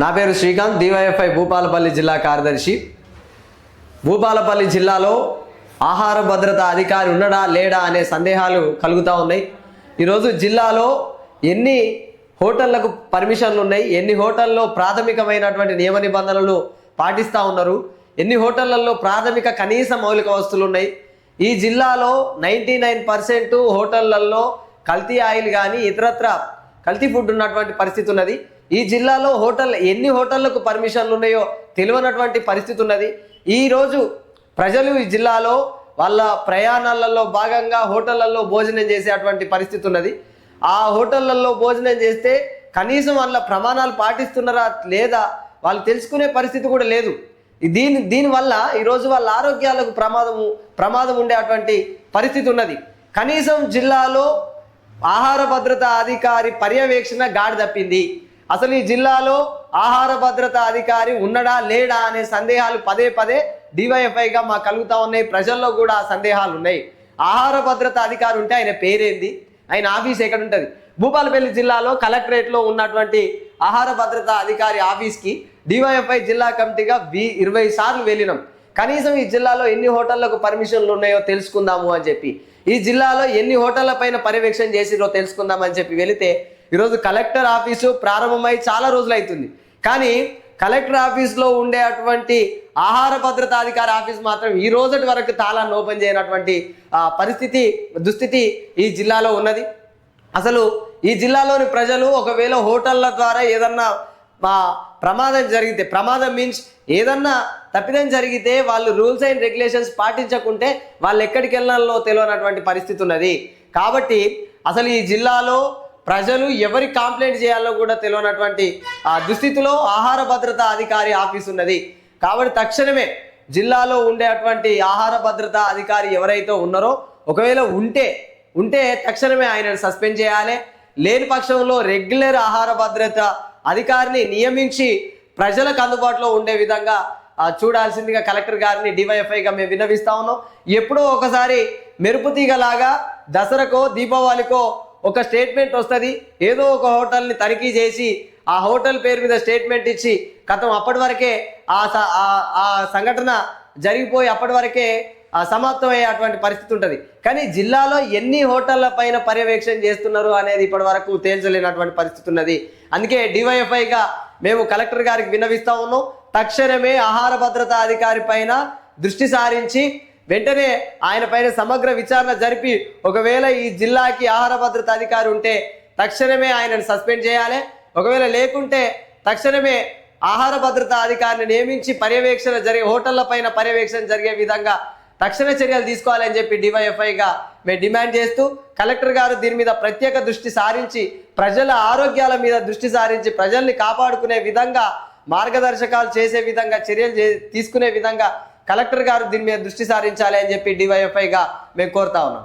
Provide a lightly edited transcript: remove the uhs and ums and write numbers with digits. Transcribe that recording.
నా పేరు శ్రీకాంత్, డివైఎఫ్ఐ భూపాలపల్లి జిల్లా కార్యదర్శి. భూపాలపల్లి జిల్లాలో ఆహార భద్రత అధికారి ఉన్నాడా లేడా అనే సందేహాలు కలుగుతూ ఉన్నాయి. ఈరోజు జిల్లాలో ఎన్ని హోటళ్లకు పర్మిషన్లు ఉన్నాయి, ఎన్ని హోటల్లో ప్రాథమికమైనటువంటి నియమ నిబంధనలు పాటిస్తూ ఉన్నారు, ఎన్ని హోటళ్లలో ప్రాథమిక కనీస మౌలిక వస్తువులు ఉన్నాయి. ఈ జిల్లాలో 99% హోటళ్లలో కల్తీ ఆయిల్ కానీ ఇతరత్ర కల్తీ ఫుడ్ ఉన్నటువంటి పరిస్థితి ఉన్నది. ఈ జిల్లాలో ఎన్ని హోటళ్లకు పర్మిషన్లు ఉన్నాయో తెలియనటువంటి పరిస్థితి ఉన్నది. ఈరోజు ప్రజలు ఈ జిల్లాలో వాళ్ళ ప్రయాణాలలో భాగంగా హోటళ్లలో భోజనం చేసేటువంటి పరిస్థితి ఉన్నది. ఆ హోటళ్లలో భోజనం చేస్తే కనీసం వాళ్ళ ప్రమాణాలు పాటిస్తున్నారా లేదా వాళ్ళు తెలుసుకునే పరిస్థితి కూడా లేదు. దీనివల్ల ఈరోజు వాళ్ళ ఆరోగ్యాలకు ప్రమాదం ఉండేటువంటి పరిస్థితి ఉన్నది. కనీసం జిల్లాలో ఆహార భద్రత అధికారి పర్యవేక్షణ గాడి తప్పింది. అసలు ఈ జిల్లాలో ఆహార భద్రత అధికారి ఉన్నడా లేడా అనే సందేహాలు పదే పదే డివైఎఫ్ఐగా మాకు కలుగుతూ ఉన్నాయి. ప్రజల్లో కూడా ఆ సందేహాలు ఉన్నాయి. ఆహార భద్రత అధికారి ఉంటే ఆయన పేరేంది, ఆయన ఆఫీస్ ఎక్కడ ఉంటుంది? భూపాలపల్లి జిల్లాలో కలెక్టరేట్లో ఉన్నటువంటి ఆహార భద్రత అధికారి ఆఫీస్కి డివైఎఫ్ఐ జిల్లా కమిటీగా 20 సార్లు వెళ్ళినాం. కనీసం ఈ జిల్లాలో ఎన్ని హోటళ్లకు పర్మిషన్లు ఉన్నాయో తెలుసుకుందాము అని చెప్పి, ఈ జిల్లాలో ఎన్ని హోటళ్ల పైన పర్యవేక్షణ చేసిరో తెలుసుకుందామని చెప్పి వెళితే ఈరోజు కలెక్టర్ ఆఫీసు ప్రారంభమై చాలా రోజులు అవుతుంది. కానీ కలెక్టర్ ఆఫీస్లో ఉండే అటువంటి ఆహార భద్రతా అధికారి ఆఫీస్ మాత్రం ఈ రోజటి వరకు తాళాన్ని ఓపెన్ చేయనటువంటి దుస్థితి ఈ జిల్లాలో ఉన్నది. అసలు ఈ జిల్లాలోని ప్రజలు ఒకవేళ హోటళ్ల ద్వారా ఏదన్నా ప్రమాదం జరిగితే, ప్రమాదం మీన్స్ ఏదన్నా తప్పిదం జరిగితే వాళ్ళు రూల్స్ అండ్ రెగ్యులేషన్స్ పాటించకుంటే వాళ్ళు ఎక్కడికి వెళ్ళాలో తెలియనటువంటి పరిస్థితి ఉన్నది. కాబట్టి అసలు ఈ జిల్లాలో ప్రజలు ఎవరి కంప్లైంట్ చేయాలో కూడా తెలియనటువంటి దుస్థితిలో ఆహార భద్రతా అధికారి ఆఫీస్ ఉన్నది. కాబట్టి తక్షణమే జిల్లాలో ఉండేటువంటి ఆహార భద్రతా అధికారి ఎవరైతే ఉన్నారో ఒకవేళ ఉంటే తక్షణమే ఆయనను సస్పెండ్ చేయాలి. లేని పక్షంలో రెగ్యులర్ ఆహార భద్రత అధికారిని నియమించి ప్రజలకు అందుబాటులో ఉండే విధంగా చూడాల్సిందిగా కలెక్టర్ గారిని డివైఎఫ్ఐగా మేము విన్నవిస్తా ఉన్నాం. ఎప్పుడో ఒకసారి మెరుపు తీగలాగా దసరాకో దీపావళికో ఒక స్టేట్మెంట్ వస్తుంది, ఏదో ఒక హోటల్ని తనిఖీ చేసి ఆ హోటల్ పేరు మీద స్టేట్మెంట్ ఇచ్చి కథం అప్పటి వరకే ఆ సంఘటన జరిగిపోయి అప్పటి వరకే సమాప్తం అయ్యేటువంటి పరిస్థితి ఉంటుంది. కానీ జిల్లాలో ఎన్ని హోటళ్ల పైన పర్యవేక్షణ చేస్తున్నారు అనేది ఇప్పటి వరకు తేల్చలేనటువంటి పరిస్థితి ఉన్నది. అందుకే డివైఎఫ్ఐగా మేము కలెక్టర్ గారికి విన్నవిస్తా ఉన్నాం. తక్షణమే ఆహార భద్రతా అధికారి పైన దృష్టి సారించి వెంటనే ఆయన పైన సమగ్ర విచారణ జరిపి ఒకవేళ ఈ జిల్లాకి ఆహార భద్రతా అధికారి ఉంటే తక్షణమే ఆయనను సస్పెండ్ చేయాలి. ఒకవేళ లేకుంటే తక్షణమే ఆహార భద్రతా అధికారిని నియమించి హోటళ్ల పైన పర్యవేక్షణ జరిగే విధంగా తక్షణ చర్యలు తీసుకోవాలని చెప్పి డివైఎఫ్ఐగా మేము డిమాండ్ చేస్తూ కలెక్టర్ గారు దీని మీద ప్రత్యేక దృష్టి సారించి ప్రజల ఆరోగ్యాల మీద దృష్టి సారించి ప్రజల్ని కాపాడుకునే విధంగా మార్గదర్శకాలు చేసే విధంగా చర్యలు తీసుకునే విధంగా కలెక్టర్ గారు దీని మీద దృష్టి సారించాలి అని చెప్పి డివైఎఫ్ఐగా మేము కోరుతా ఉన్నాం.